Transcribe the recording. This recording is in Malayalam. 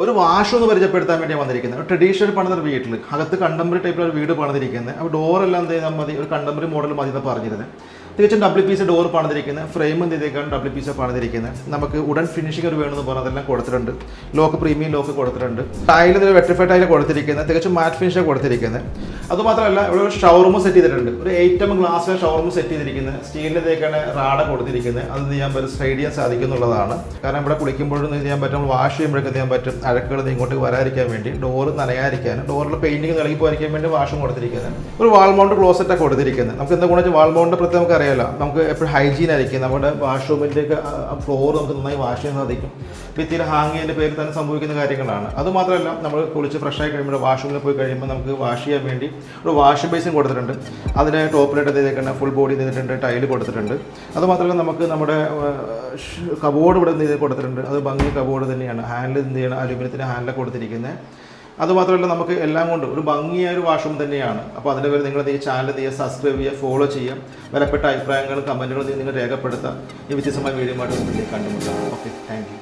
ഒരു വാഷ് ഒന്ന് പരിചയപ്പെടുത്താൻ വേണ്ടിയാണ് വന്നിരിക്കുന്നത്. ട്രഡീഷണൽ പണിതൊരു വീട്ടിൽ അകത്ത് കണ്ടംപററി ടൈപ്പിലൊരു വീട് പണിതിരിക്കുന്നത്. അപ്പോൾ ഡോറെല്ലാം എന്ത് ചെയ്താൽ മതി, ഒരു കണ്ടംപററി മോഡൽ മതി എന്ന് പറഞ്ഞിരുന്നത്. തികച്ചും WPC ഡോർ പണിതിരിക്കുന്നത്. ഫ്രെയിം എന്ത് ചെയ്തേക്കാണ് WPC പണിതിരിക്കുന്നത്. നമുക്ക് ഉടൻ ഫിനിഷിംഗ് ഒരു വേണമെന്ന് പറഞ്ഞാൽ അതെല്ലാം കൊടുത്തിട്ടുണ്ട്. ലോക്ക് പ്രീമിയം ലോക്ക് കൊടുത്തിട്ടുണ്ട്. ടൈൽ വെട്രിഫൈഡ് ടൈൽ കൊടുത്തിരിക്കുന്നത്. തികച്ചും മാറ്റ് ഫിനിഷാണ് കൊടുത്തിരിക്കുന്നത്. അതുമാത്രമല്ല ഇവിടെ ഒരു ഷവർ സെറ്റ് ചെയ്തിട്ടുണ്ട്. ഒരു 8mm ഗ്ലാസ്സിലെ ഷവർ സെറ്റ് ചെയ്തിരിക്കുന്നത്. സ്റ്റീലിൻ്റെതൊക്കെയാണ് റാഡ കൊടുത്തിരിക്കുന്നത്. അത് ചെയ്യാൻ പറ്റും, സ്ലൈഡ് ചെയ്യാൻ സാധിക്കും എന്നുള്ളതാണ്. കാരണം ഇവിടെ കുളിക്കുമ്പോഴും ചെയ്യാൻ പറ്റും, വാഷ് ചെയ്യുമ്പോഴൊക്കെ ചെയ്യാൻ പറ്റും. അഴക്കുകൾ ഇങ്ങോട്ട് വരാതിരിക്കാൻ വേണ്ടി, ഡോറ് നനയാതിരിക്കാനും ഡോറിൽ പെയിൻറ്റിങ് നൽകി പോയിരിക്കാൻ വേണ്ടി വാഷും കൊടുത്തിരിക്കുന്നത്. ഒരു വാൾ മൗണ്ട് ക്ലോസറ്റാണ് കൊടുത്തിരിക്കുന്നത്. നമുക്ക് എന്താ ഗുണം, വാൾ മൗണ്ട് പ്രത്യേകം നമുക്ക് അറിയാലോ, നമുക്ക് എപ്പോഴും ഹൈജീൻ ആയിരിക്കും. നമ്മുടെ വാഷ്റൂമിൻ്റെയൊക്കെ ഫ്ലോർ നമുക്ക് നന്നായി വാഷ് ചെയ്യാൻ സാധിക്കും. ഭിത്തിയിൽ ഹാങ് ചെയ്യുന്ന പേരിൽ തന്നെ സംഭവിക്കുന്ന കാര്യങ്ങളാണ്. അതുമാത്രമല്ല നമ്മൾ കുളിച്ച് ഫ്രഷായി കഴിയുമ്പോൾ വാഷ്റൂമിൽ പോയി കഴിയുമ്പോൾ നമുക്ക് വാഷ് ചെയ്യാൻ വേണ്ടി ഒരു വാഷ് ബേസിൻ കൊടുത്തിട്ടുണ്ട്. അതിന് ടോപ്പിലായിട്ട് ചെയ്തേക്കുന്ന ഫുൾ ബോഡി ചെയ്തിട്ടുണ്ട്, ടൈല് കൊടുത്തിട്ടുണ്ട്. അതുമാത്രമല്ല നമുക്ക് നമ്മുടെ കബോർഡ് ഇവിടെ കൊടുത്തിട്ടുണ്ട്. അത് ഭംഗി കബോർഡ് തന്നെയാണ്. ഹാൻഡിൽ എന്ത് ചെയ്യണം, അലുമിനിയത്തിൻ്റെ ഹാൻഡിൽ കൊടുത്തിരിക്കുന്നത്. അതുമാത്രമല്ല നമുക്ക് എല്ലാം കൊണ്ട് ഒരു ഭംഗിയായ ഒരു വാഷ്റൂം തന്നെയാണ്. അപ്പോൾ അതിൻ്റെ പേര് നിങ്ങൾ ഈ ചാനൽ സബ്സ്ക്രൈബ് ചെയ്യുക, ഫോളോ ചെയ്യുക. വിലപ്പെട്ട അഭിപ്രായങ്ങളും കമൻറ്റുകളും നിങ്ങൾ രേഖപ്പെടുത്താം. ഈ വ്യത്യസ്തമായ വീഡിയോ ആയിട്ട് കണ്ടുമുട്ടാം. Okay, thank you.